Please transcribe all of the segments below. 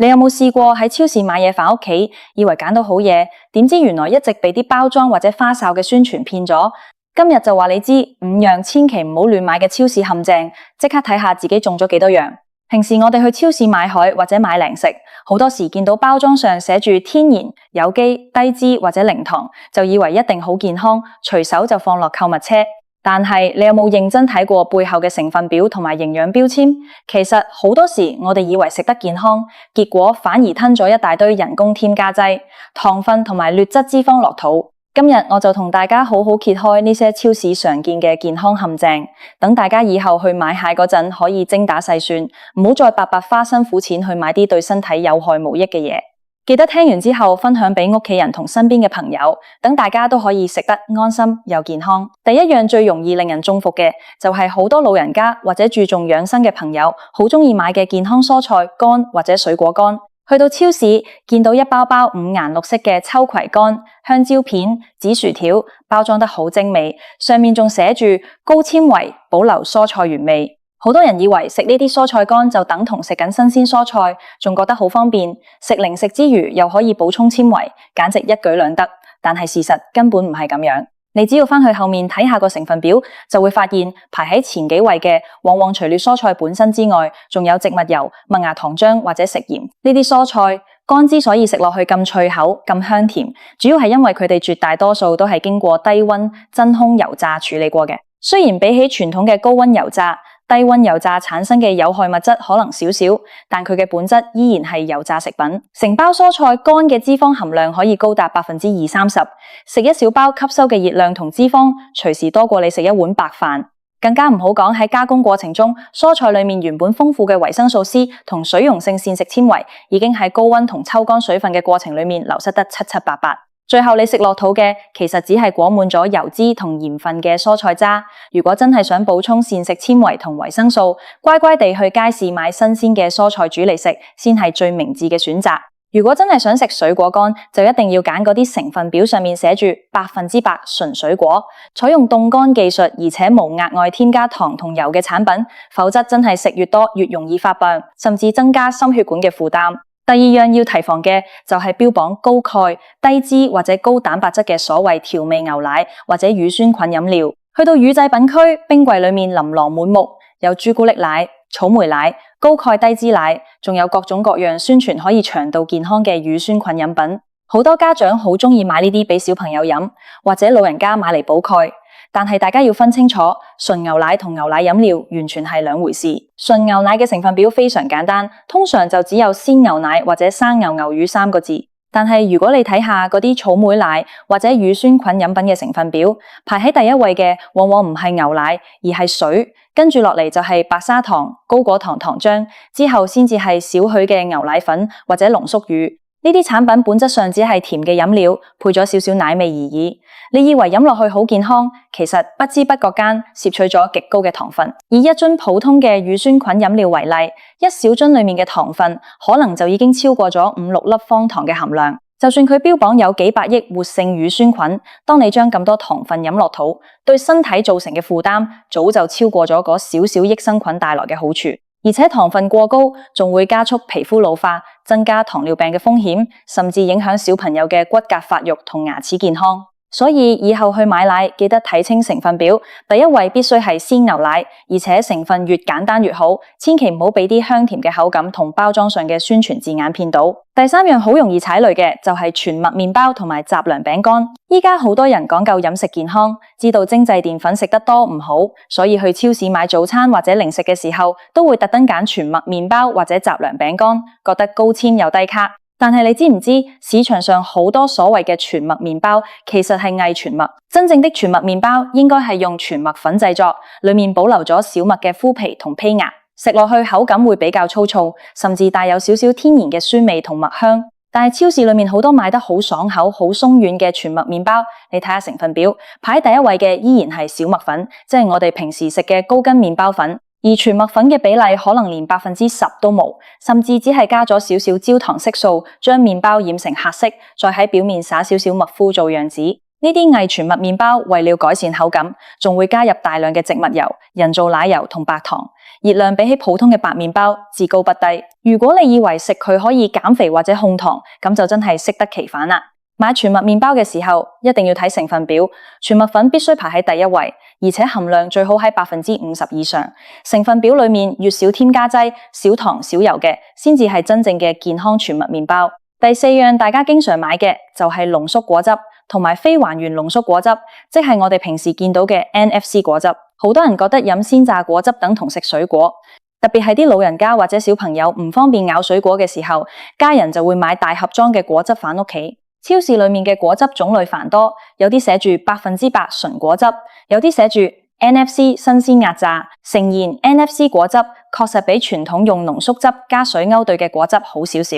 你有冇試過喺超市買嘢返屋企，以為揀到好嘢，點知原來一直被啲包裝或者花哨嘅宣傳騙咗？今日就話你知5樣千祈唔好亂買嘅超市陷阱，即刻睇下自己中咗幾多樣。平時我哋去超市買海或者買零食，好多時見到包裝上寫住天然、有機、低脂或者零糖，就以為一定好健康，隨手就放落購物車。但係你有冇認真睇過背後嘅成分表同埋營養標籤？其實好多時我哋以為食得健康，結果反而吞咗一大堆人工添加劑、糖分同埋劣質脂肪落肚。今日我就同大家好好揭開呢些超市常見嘅健康陷阱，等大家以後去買蟹嗰陣可以精打細算，唔好再白白花辛苦錢去買啲對身體有害無益嘅嘢。記得聽完之後分享俾屋企人同身邊嘅朋友，等大家都可以食得安心又健康。第一樣最容易令人中伏嘅，就係好多老人家或者注重養生嘅朋友好鍾意買嘅健康蔬菜乾或者水果乾。去到超市見到一包包5顏6色嘅秋葵乾、香蕉片、紫薯條，包裝得好精美，上面仲寫住高纖維，保留蔬菜原味。好多人以為食呢啲蔬菜乾就等同食緊新鮮蔬菜，仲覺得好方便，食零食之餘又可以補充纖維，簡直一舉兩得。但係事實根本唔係咁樣。你只要返去後面睇下個成分表，就會發現排喺前幾位嘅，往往除了蔬菜本身之外，仲有植物油、麥芽糖漿或者食鹽。呢啲蔬菜乾之所以食落去咁脆口、咁香甜，主要係因為佢哋絕大多數都係經過低溫真空油炸處理過嘅。雖然比起傳統嘅高溫油炸，低溫油炸產生嘅有害物質可能少少，但佢嘅本質依然係油炸食品。成包蔬菜乾嘅脂肪含量可以高達20-30%，食一小包吸收嘅熱量同脂肪，隨時多過你食一碗白飯。更加唔好講喺加工過程中，蔬菜裏面原本豐富嘅維生素 C 同水溶性膳食纖維，已經喺高溫同抽乾水分嘅過程裏面流失得七七八八。最後你食落肚嘅，其實只係裹滿咗油脂同鹽分嘅蔬菜渣。如果真係想補充膳食纖維同維生素，乖乖地去街市買新鮮嘅蔬菜煮嚟食，先係最明智嘅選擇。如果真係想食水果乾，就一定要揀嗰啲成分表上面寫住100%純水果，採用凍乾技術，而且無額外添加糖同油嘅產品，否則真係食越多越容易發病，甚至增加心血管嘅負擔。第二樣要提防嘅就係標榜高鈣、低脂或者高蛋白質嘅所謂調味牛奶或者乳酸菌飲料。去到乳製品區，冰櫃裏面琳琅滿目，有朱古力奶、草莓奶、高鈣低脂奶，仲有各種各樣宣傳可以腸道健康嘅乳酸菌飲品。好多家長好鍾意買呢啲俾小朋友飲，或者老人家買嚟補鈣。但係大家要分清楚，純牛奶同牛奶飲料完全係兩回事。純牛奶嘅成分表非常簡單，通常就只有鮮牛奶或者生牛乳3個字。但係如果你睇下嗰啲草莓奶或者乳酸菌飲品嘅成分表，排喺第一位嘅往往唔係牛奶，而係水，跟住落嚟就係白砂糖、高果糖糖漿，之後先至係少許嘅牛奶粉或者濃縮乳。呢啲產品本質上只係甜嘅飲料，配咗少少奶味而已。你以為飲落去好健康，其實不知不覺間攝取咗極高嘅糖分。以一樽普通嘅乳酸菌飲料為例，一小樽裏面嘅糖分可能就已經超過咗5-6粒方糖嘅含量。就算佢標榜有幾百億活性乳酸菌，當你將咁多糖分飲落肚，對身體造成嘅負擔早就超過咗嗰少少益生菌帶來嘅好處。而且糖分過高，仲會加速皮膚老化，增加糖尿病嘅風險，甚至影響小朋友嘅骨骼發育同牙齒健康。所以以後去買奶，記得睇清成分表，第一位必須係鮮牛奶，而且成分越簡單越好，千祈唔好俾啲香甜嘅口感同包裝上嘅宣傳字眼騙到。第三樣好容易踩雷嘅就係全麥麵包同埋雜糧餅乾。依家好多人講究飲食健康，知道精製澱粉食得多唔好，所以去超市買早餐或者零食嘅時候，都會特登揀全麥麵包或者雜糧餅乾，覺得高纖又低卡。但係你知唔知市場上好多所謂嘅全麥麵包其實係偽全麥，真正的全麥麵包應該係用全麥粉製作，裏面保留咗小麥嘅麩皮同胚芽，食落去口感會比較粗糙，甚至帶有少少天然嘅酸味同麥香。但係超市裏面好多賣得好爽口、好鬆軟嘅全麥麵包，你睇下成分表，排第一位嘅依然係小麥粉，即係我哋平時食嘅高筋麵包粉。而全麥粉嘅比例可能連10%都冇，甚至只係加咗少少焦糖色素，將麵包染成黑色，再喺表面撒少少麥麩做樣子。呢啲偽全麥麵包為了改善口感，仲會加入大量嘅植物油、人造奶油同白糖，熱量比起普通嘅白麵包至高不低。如果你以為食佢可以減肥或者控糖，咁就真係適得其反啦。買全麥麵包嘅時候，一定要睇成分表，全麥粉必須排喺第一位，而且含量最好喺50%以上。成分表裏面越少添加劑、少糖少油嘅，先至係真正嘅健康全麥麵包。第4樣大家經常買嘅就係濃縮果汁同埋非還原濃縮果汁，即係我哋平時見到嘅 NFC 果汁。好多人覺得飲鮮榨果汁等同食水果，特別係啲老人家或者小朋友唔方便咬水果嘅時候，家人就會買大盒裝嘅果汁返屋企。超市裏面嘅果汁種類繁多，有啲寫住100%純果汁，有啲寫住 NFC 新鮮壓榨。誠然 NFC 果汁確實比傳統用濃縮汁加水勾兌嘅果汁好少少，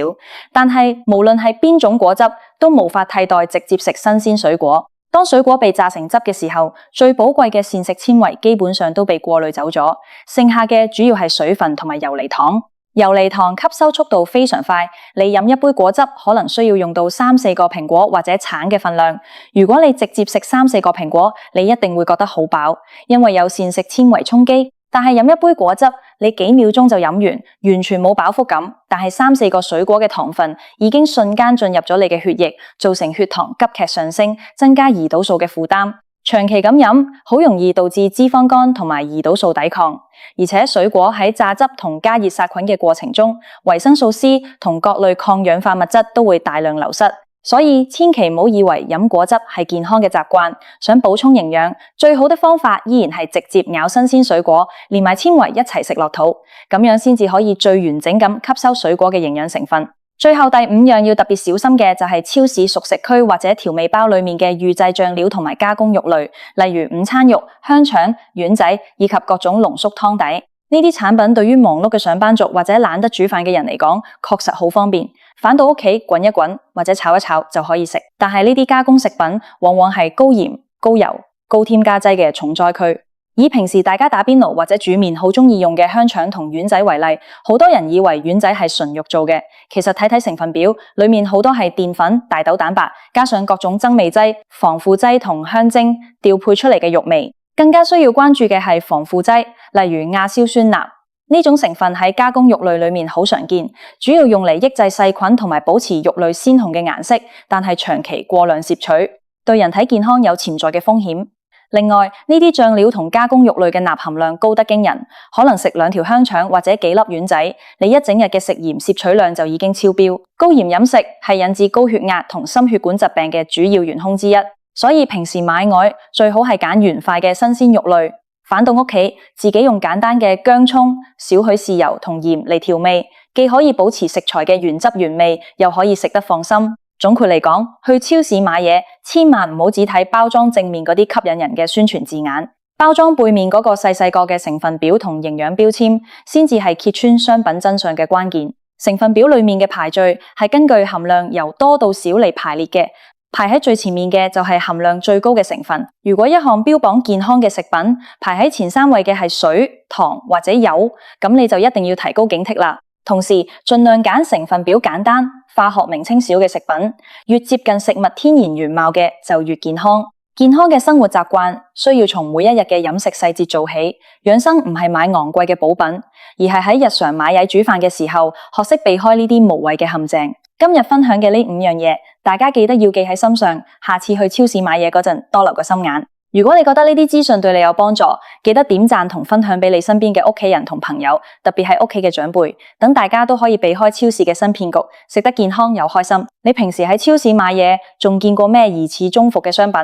但係無論係邊種果汁都無法替代直接食新鮮水果。當水果被榨成汁嘅時候，最寶貴嘅膳食纖維基本上都被過濾走咗，剩下嘅主要係水分同埋游離糖。游離糖吸收速度非常快，你飲一杯果汁可能需要用到3-4個蘋果或者橙嘅份量。如果你直接食3-4個蘋果，你一定會覺得好飽，因為有膳食纖維充飢。但係飲一杯果汁，你幾秒鐘就飲完，完全冇飽腹感。但係3-4個水果嘅糖分已經瞬間進入咗你嘅血液，造成血糖急劇上升，增加胰島素嘅負擔。長期咁飲，好容易導致脂肪肝同埋胰島素抵抗。而且水果喺榨汁同加熱殺菌嘅過程中，維生素 C 同各類抗氧化物質都會大量流失。所以千祈唔好以為飲果汁係健康嘅習慣，想補充營養，最好的方法依然係直接咬新鮮水果，連埋纖維一齊食落肚，咁樣先至可以最完整咁吸收水果嘅營養成分。最後第5樣要特別小心嘅就係超市熟食區或者調味包裏面嘅預製醬料同埋加工肉類，例如午餐肉、香腸、丸仔以及各種濃縮湯底。呢啲產品對於忙碌嘅上班族或者懶得煮飯嘅人嚟講，確實好方便，返到屋企滾一滾或者炒一炒就可以食。但係呢啲加工食品往往係高鹽、高油、高添加劑嘅重災區。以平時大家打邊爐或者煮麵好鍾意用嘅香腸同丸仔為例，好多人以為丸仔係純肉做嘅，其實睇睇成分表，裏面好多係澱粉、大豆蛋白，加上各種增味劑、防腐劑同香精調配出嚟嘅肉味。更加需要關注嘅係防腐劑，例如亞硝酸鈉。呢種成分喺加工肉類裏面好常見，主要用嚟抑制細菌同埋保持肉類鮮紅嘅顏色，但係長期過量攝取，對人體健康有潛在嘅風險。另外，呢啲醬料同加工肉類嘅鈉含量高得驚人，可能食2條香腸或者幾粒丸仔，你一整日嘅食鹽攝取量就已經超標。高鹽飲食係引致高血壓同心血管疾病嘅主要元兇之一，所以平時買外最好係揀原塊嘅新鮮肉類。返到屋企，自己用簡單嘅薑蔥、少許豉油同鹽嚟調味，既可以保持食材嘅原汁原味，又可以食得放心。總括嚟講，去超市買嘢，千萬唔好只睇包裝正面嗰啲吸引人嘅宣傳字眼，包裝背面嗰個細細個嘅成分表同營養標籤，先至係揭穿商品真相嘅關鍵。成分表裏面嘅排序係根據含量由多到少嚟排列嘅，排喺最前面嘅就係含量最高嘅成分。如果一項標榜健康嘅食品排喺前3位嘅係水、糖或者油，咁你就一定要提高警惕啦。同時，盡量揀成分表簡單、化學名稱少嘅食品，越接近食物天然原貌嘅就越健康。健康嘅生活習慣需要從每一日嘅飲食細節做起，養生唔係買昂貴嘅補品，而係喺日常買嘢煮飯嘅時候，學識避開呢啲無謂嘅陷阱。今日分享嘅呢5樣嘢，大家記得要記喺心上，下次去超市買嘢嗰陣多留個心眼。如果你覺得呢啲資訊對你有幫助，記得點讚同分享俾你身邊嘅屋企人同朋友，特別係屋企嘅長輩，等大家都可以避開超市嘅新騙局，食得健康又開心。你平時喺超市買嘢，仲見過咩疑似中伏嘅商品？